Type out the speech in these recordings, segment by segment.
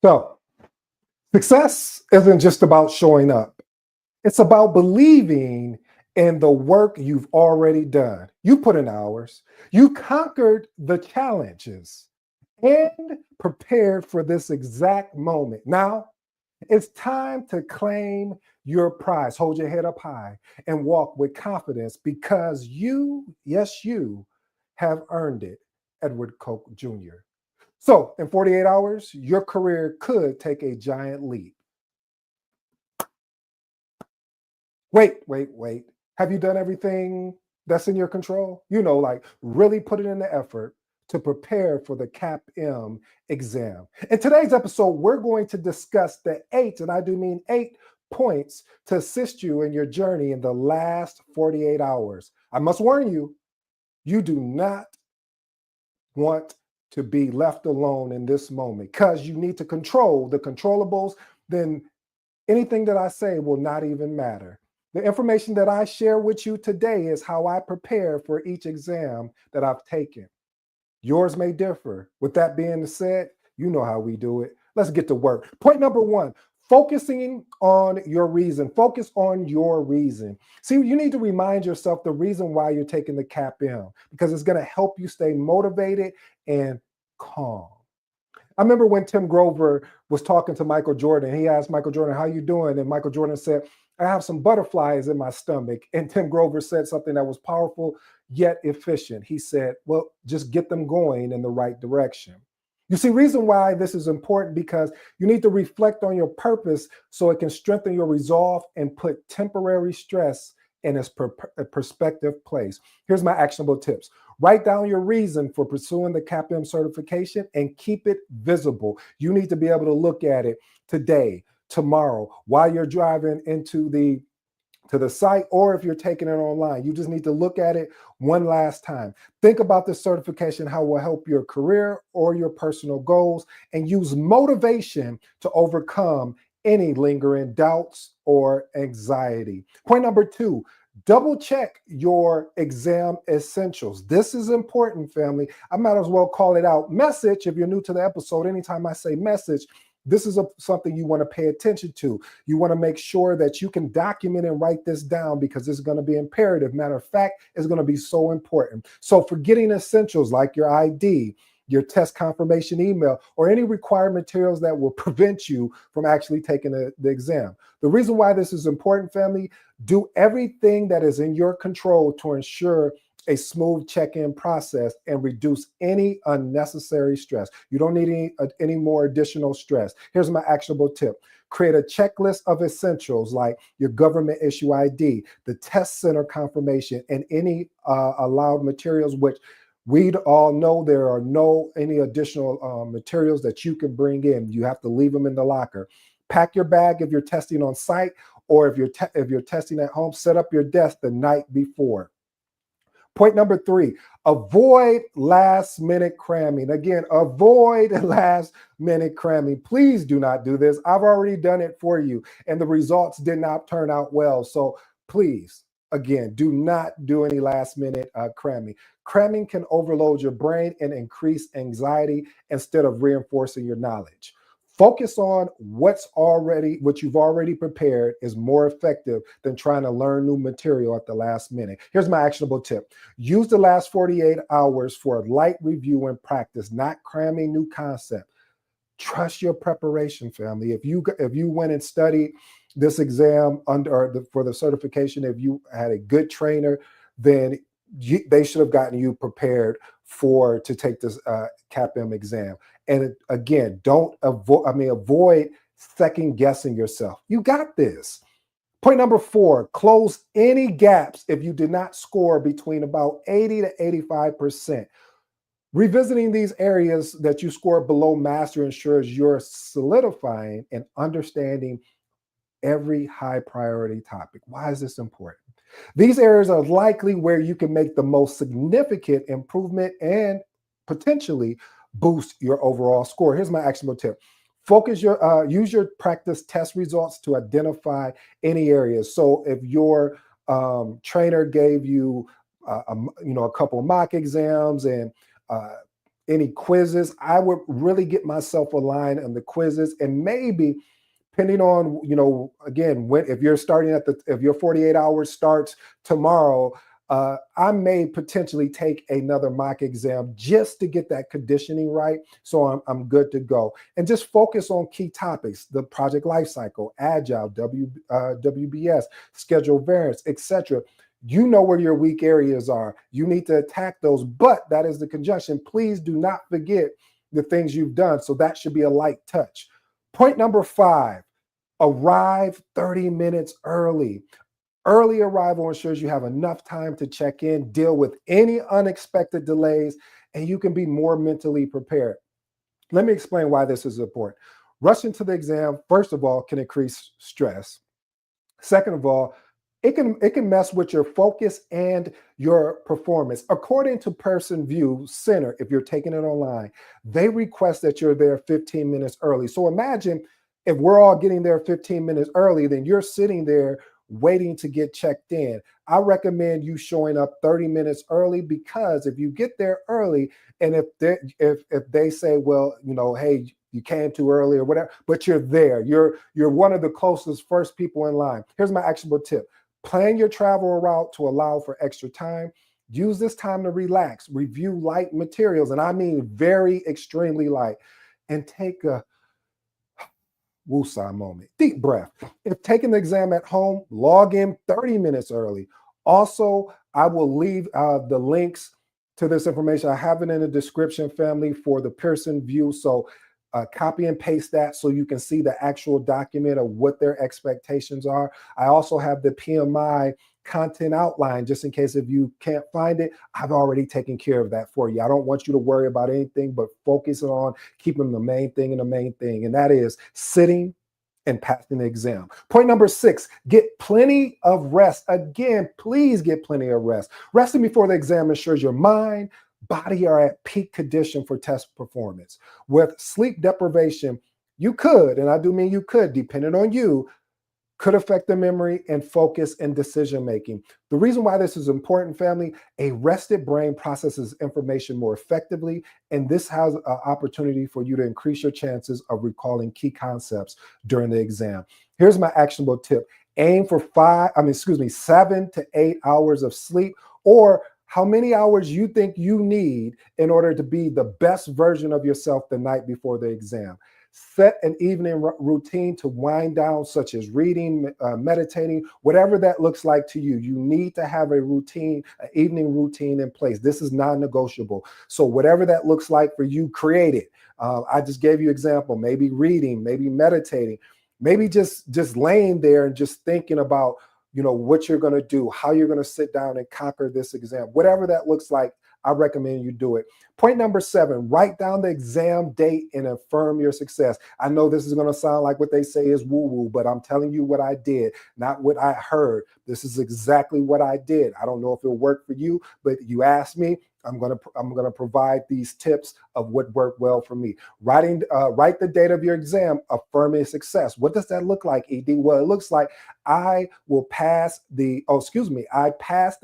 So, success isn't just about showing up, it's about believing in the work you've already done. You put in hours, you conquered the challenges, and prepared for this exact moment. Now, it's time to claim your prize. Hold your head up high and walk with confidence because you, yes, you have earned it, Edward Koch Jr. So, in 48 hours, your career could take a giant leap. Wait. Have you done everything that's in your control? Like really put it in the effort to prepare for the CAPM exam. In today's episode, we're going to discuss the eight, and I do mean 8 points to assist you in your journey in the last 48 hours. I must warn you, you do not want to be left alone in this moment because you need to control the controllables. Then anything that I say will not even matter. The information that I share with you today is how I prepare for each exam that I've taken. Yours may differ. With that being said, you know how we do it. Let's get to work. Point number one, focusing on your reason. Focus on your reason. See, you need to remind yourself the reason why you're taking the CAPM because it's going to help you stay motivated and calm. I remember when Tim Grover was talking to Michael Jordan. He asked Michael Jordan, "How you doing?" And Michael Jordan said, "I have some butterflies in my stomach." And Tim Grover said something that was powerful yet efficient. He said, "Well, just get them going in the right direction." You see, reason why this is important because you need to reflect on your purpose so it can strengthen your resolve and put temporary stress in its perspective place. Here's my actionable tips. Write down your reason for pursuing the CAPM certification and keep it visible. You need to be able to look at it today, tomorrow, while you're driving into the site, or if you're taking it online. You just need to look at it one last time. Think about this certification, how it will help your career or your personal goals, and use motivation to overcome any lingering doubts or anxiety. Point number two, double check your exam essentials. This is important, family. I might as well call it out. Message, if you're new to the episode, anytime I say message, this is something you want to pay attention to. You want to make sure that you can document and write this down because it's going to be imperative. Matter of fact, it's going to be so important. So forgetting essentials like your ID, your test confirmation email, or any required materials that will prevent you from actually taking the exam. The reason why this is important, family, do everything that is in your control to ensure a smooth check-in process and reduce any unnecessary stress. You don't need any more additional stress. Here's my actionable tip. Create a checklist of essentials like your government issue ID, the test center confirmation, and any allowed materials, which we all know there are any additional materials that you can bring in. You have to leave them in the locker. Pack your bag if you're testing on site, or if you're testing at home, set up your desk the night before. Point number three, avoid last minute cramming. Again, avoid last minute cramming. Please do not do this. I've already done it for you and the results did not turn out well. So please, again, do not do any last minute cramming. Cramming can overload your brain and increase anxiety instead of reinforcing your knowledge. Focus on what you've already prepared is more effective than trying to learn new material at the last minute. Here's my actionable tip. Use the last 48 hours for a light review and practice, not cramming new concept. Trust your preparation, family. If you went and studied this exam for the certification, if you had a good trainer, then they should have gotten you prepared to take this CAPM exam. And again, avoid second guessing yourself. You got this. Point number four, close any gaps if you did not score between about 80 to 85%. Revisiting these areas that you scored below master ensures you're solidifying and understanding every high priority topic. Why is this important? These areas are likely where you can make the most significant improvement and potentially boost your overall score. Here's my actionable tip. Use your practice test results to identify any areas. So if your trainer gave you a couple of mock exams and any quizzes. I would really get myself aligned on the quizzes, and maybe depending on, again, when, if you're starting if your 48 hours starts tomorrow, I may potentially take another mock exam just to get that conditioning right. So I'm good to go. And just focus on key topics: the project lifecycle, agile, WBS, schedule variance, etc. You know where your weak areas are. You need to attack those, but that is the conjunction. Please do not forget the things you've done. So that should be a light touch. Point number 5, arrive 30 minutes early. Early arrival ensures you have enough time to check in, deal with any unexpected delays, and you can be more mentally prepared. Let me explain why this is important. Rushing to the exam, first of all, can increase stress. Second of all, it can mess with your focus and your performance. According to Pearson VUE Center, if you're taking it online, they request that you're there 15 minutes early. So imagine if we're all getting there 15 minutes early, then you're sitting there waiting to get checked in. I recommend you showing up 30 minutes early, because if you get there early, and if they say, well, hey, you came too early or whatever, but you're there, you're one of the closest first people in line. Here's my actionable tip: plan your travel route to allow for extra time. Use this time to relax, review light materials, and I mean very extremely light, and take a woosah moment. Deep breath. If taking the exam at home, log in 30 minutes early. Also, I will leave the links to this information. I have it in the description, family, for the Pearson VUE. So copy and paste that so you can see the actual document of what their expectations are. I also have the PMI content outline, just in case if you can't find it. I've already taken care of that for you. I don't want you to worry about anything, but focus on keeping the main thing, and that is sitting and passing the exam. Point number 6, get plenty of rest. Again, please get plenty of rest. Resting before the exam ensures your mind, body are at peak condition for test performance. With sleep deprivation, you could, and I do mean you could, depending on you, could affect the memory and focus and decision making. The reason why this is important, family: a rested brain processes information more effectively, and this has an opportunity for you to increase your chances of recalling key concepts during the exam. Here's my actionable tip: aim for 7 to 8 hours of sleep, or how many hours you think you need in order to be the best version of yourself the night before the exam. Set an evening routine to wind down, such as reading, meditating, whatever that looks like to you. You need to have a routine, an evening routine in place. This is non-negotiable. So whatever that looks like for you, create it. I just gave you example, maybe reading, maybe meditating, maybe just laying there and just thinking about, what you're going to do, how you're going to sit down and conquer this exam. Whatever that looks like, I recommend you do it. Point number 7, write down the exam date and affirm your success. I know this is going to sound like what they say is woo-woo, but I'm telling you what I did, not what I heard. This is exactly what I did. I don't know if it'll work for you, but you asked me, I'm gonna provide these tips of what worked well for me. Write the date of your exam, affirming success. What does that look like, ED? Well, it looks like I passed the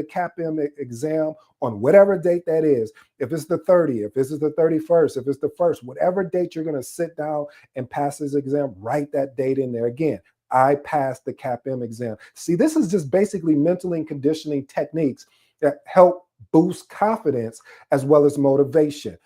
CAPM exam on whatever date that is. If it's the 30th, if this is the 31st, if it's the 1st, whatever date you're gonna sit down and pass this exam, write that date in there. Again, I passed the CAPM exam. See, this is just basically mental and conditioning techniques that help boost confidence as well as motivation.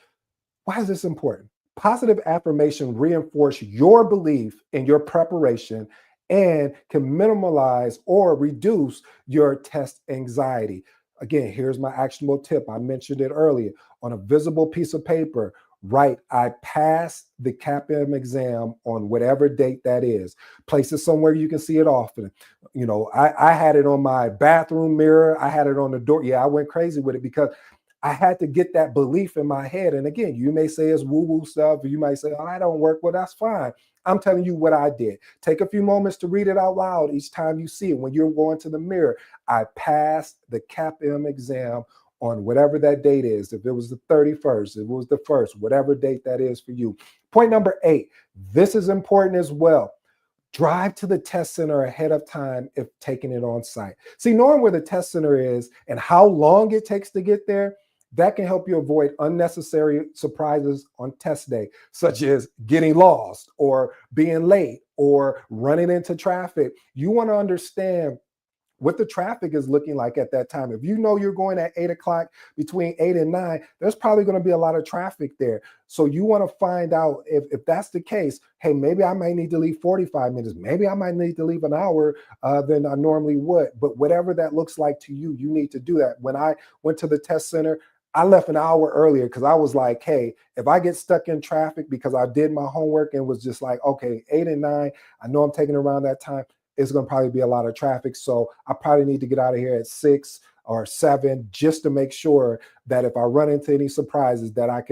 Why is this important? Positive affirmation reinforce your belief in your preparation and can minimize or reduce your test anxiety. Again, here's my actionable tip. I mentioned it earlier. On a visible piece of paper, write, I passed the CAPM exam on whatever date that is. Place it somewhere you can see it often. I had it on my bathroom mirror. I had it on the door. Yeah, I went crazy with it because I had to get that belief in my head. And again, you may say it's woo-woo stuff, or you might say, oh, I don't work. Well, that's fine. I'm telling you what I did. Take a few moments to read it out loud each time you see it. When you're going to the mirror, I passed the CAPM exam on whatever that date is. If it was the 31st, if it was the 1st, whatever date that is for you. Point number 8, this is important as well. Drive to the test center ahead of time if taking it on site. See, knowing where the test center is and how long it takes to get there That can help you avoid unnecessary surprises on test day, such as getting lost or being late or running into traffic. You want to understand what the traffic is looking like at that time. If you know you're going at 8 o'clock, between 8 and 9, there's probably going to be a lot of traffic there. So you want to find out if that's the case. Hey, maybe I might need to leave 45 minutes. Maybe I might need to leave an hour than I normally would. But whatever that looks like to you, you need to do that. When I went to the test center, I left an hour earlier because I was like, hey, if I get stuck in traffic because I did my homework and was just like, okay, 8 and 9, I know I'm taking around that time, it's going to probably be a lot of traffic. So I probably need to get out of here at 6 or 7 just to make sure that if I run into any surprises that I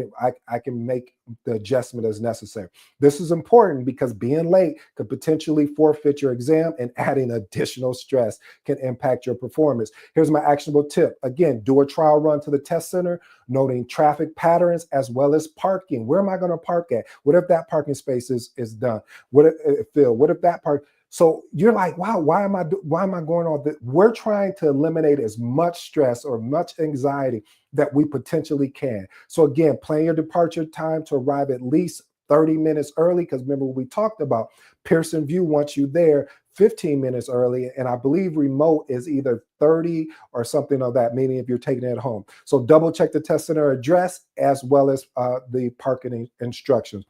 can make the adjustment as necessary. This is important because being late could potentially forfeit your exam, and adding additional stress can impact your performance. Here's my actionable tip. Again, do a trial run to the test center, noting traffic patterns as well as parking. Where am I going to park at? What if that parking space is done? What if filled? What if that park? So you're like, wow, why am I going on this? We're trying to eliminate as much stress or much anxiety that we potentially can. So again, plan your departure time to arrive at least 30 minutes early, because remember what we talked about, Pearson VUE wants you there 15 minutes early, and I believe remote is either 30 or something of that, meaning if you're taking it at home. So double check the test center address as well as the parking instructions.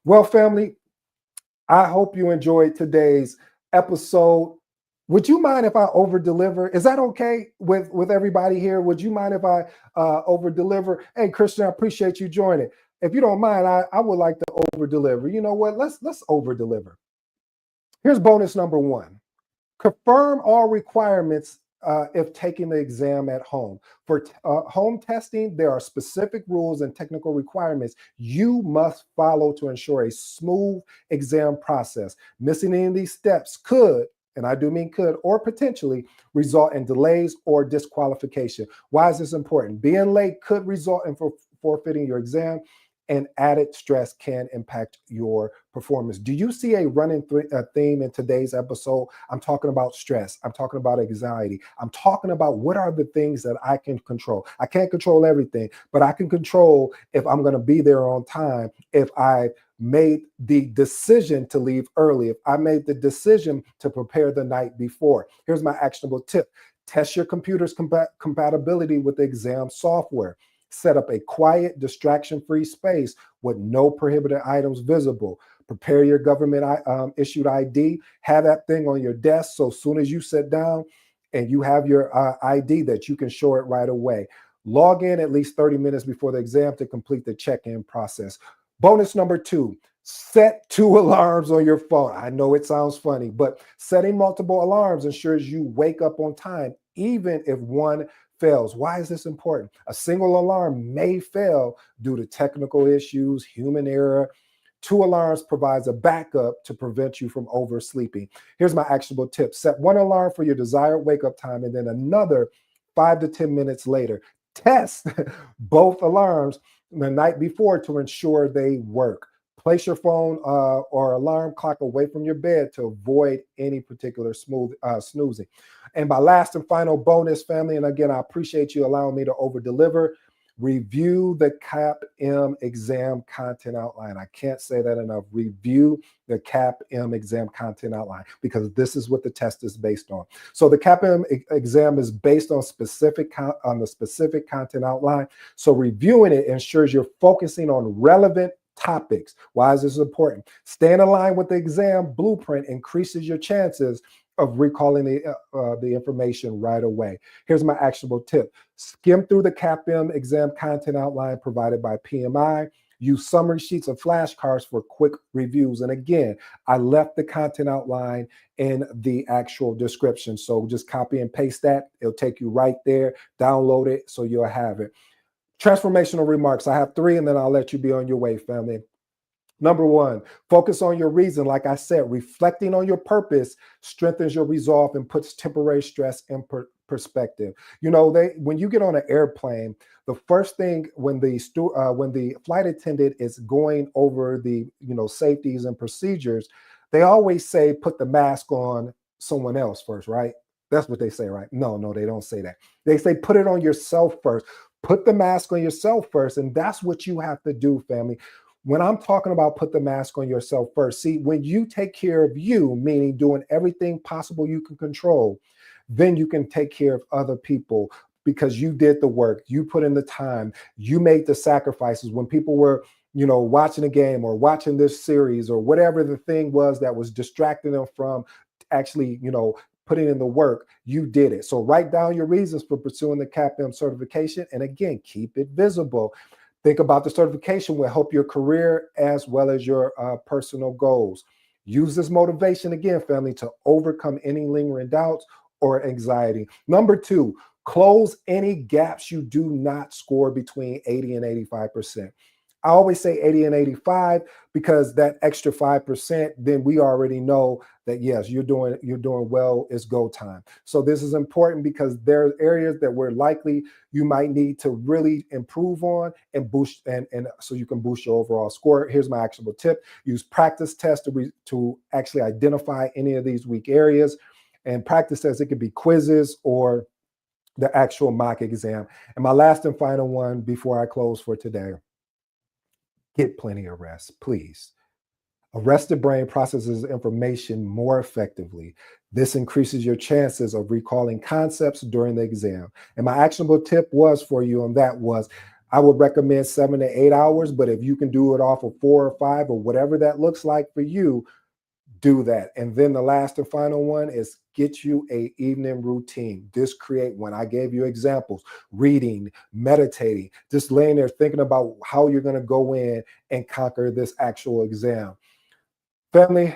Well, family, I hope you enjoyed today's episode. Would you mind if I over deliver? Is that okay with everybody here? Would you mind if I over deliver? Hey, Christian, I appreciate you joining. If you don't mind, I would like to over deliver. You know what? Let's over deliver. Here's bonus number 1. Confirm all requirements if taking the exam at home. For home testing, there are specific rules and technical requirements you must follow to ensure a smooth exam process. Missing any of these steps could, and I do mean could, or potentially result in delays or disqualification. Why is this important? Being late could result in forfeiting your exam, and added stress can impact your performance. Do you see a running theme in today's episode? I'm talking about stress. I'm talking about anxiety. I'm talking about what are the things that I can control. I can't control everything, but I can control if I'm going to be there on time, if I made the decision to leave early, if I made the decision to prepare the night before. Here's my actionable tip. Test your computer's compatibility with the exam software. Set up a quiet, distraction-free space with no prohibited items visible. Prepare your government issued ID. Have that thing on your desk so as soon as you sit down and you have your ID that you can show it right away. Log in at least 30 minutes before the exam to complete the check-in process. Bonus number 2, set 2 alarms on your phone. I know it sounds funny, but setting multiple alarms ensures you wake up on time, even if one fails. Why is this important? A single alarm may fail due to technical issues, human error. 2 alarms provides a backup to prevent you from oversleeping. Here's my actionable tip. Set 1 alarm for your desired wake up time and then another 5 to 10 minutes later. Test both alarms the night before to ensure they work. Place your phone or alarm clock away from your bed to avoid any particular snoozing. And my last and final bonus, family, and again, I appreciate you allowing me to over deliver. Review the CAPM exam content outline. I can't say that enough. Review the CAPM exam content outline, because this is what the test is based on. So the CAPM exam is based on the specific content outline. So reviewing it ensures you're focusing on relevant topics. Why is this important? Staying aligned with the exam blueprint increases your chances of recalling the information right away. Here's my actionable tip. Skim through the CAPM exam content outline provided by PMI. Use summary sheets of flashcards for quick reviews. And again, I left the content outline in the actual description. So just copy and paste that. It'll take you right there. Download it so you'll have it. Transformational remarks. I have 3, and then I'll let you be on your way, family. Number 1, focus on your reason. Like I said, reflecting on your purpose strengthens your resolve and puts temporary stress in perspective. You know, when you get on an airplane, the first thing when the flight attendant is going over the safeties and procedures, they always say put the mask on someone else first, right? That's what they say, right? No, they don't say that. They say put it on yourself first. Put the mask on yourself first. And that's what you have to do, family. When I'm talking about put the mask on yourself first, see, when you take care of you, meaning doing everything possible you can control, then you can take care of other people because you did the work, you put in the time, you made the sacrifices when people were, watching a game or watching this series or whatever the thing was that was distracting them from actually, putting in the work, you did it. So write down your reasons for pursuing the CAPM certification. And again, keep it visible. Think about the certification will help your career as well as your personal goals. Use this motivation again, family, to overcome any lingering doubts or anxiety. Number two, close any gaps you do not score between 80 and 85%. I always say 80 and 85 because that extra 5%, then we already know that yes, you're doing well, it's go time. So this is important because there are areas that we're likely you might need to really improve on and boost and so you can boost your overall score. Here's my actionable tip. Use practice tests to actually identify any of these weak areas. And practice tests, it could be quizzes or the actual mock exam. And my last and final one before I close for today, get plenty of rest, please. A rested brain processes information more effectively. This increases your chances of recalling concepts during the exam. And my actionable tip was for you on that was, I would recommend 7 to 8 hours, but if you can do it off of 4 or 5 or whatever that looks like for you, do that. And then the last and final one is get you a evening routine. This create, when I gave you examples, reading, meditating, just laying there thinking about how you're going to go in and conquer this actual exam. Family,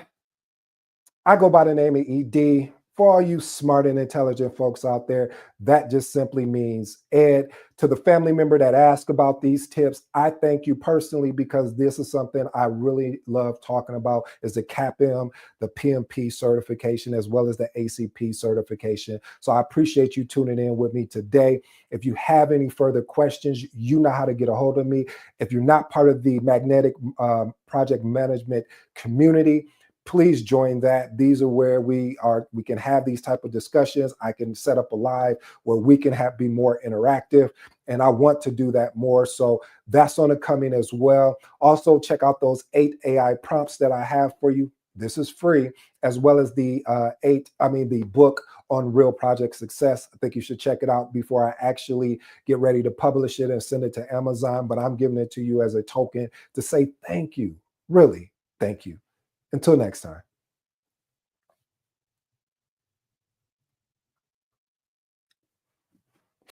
I go by the name of ED. For all you smart and intelligent folks out there, that just simply means Ed. To the family member that asked about these tips, I thank you personally because this is something I really love talking about is the CAPM, the PMP certification, as well as the ACP certification. So I appreciate you tuning in with me today. If you have any further questions, you know how to get a hold of me. If you're not part of the Magnetic Project Management community, please join that. These are where we can have these type of discussions. I can set up a live where we can be more interactive. And I want to do that more. So that's on the coming as well. Also, check out those 8 AI prompts that I have for you. This is free, as well as the the book on real project success. I think you should check it out before I actually get ready to publish it and send it to Amazon. But I'm giving it to you as a token to say thank you. Really, thank you. Until next time.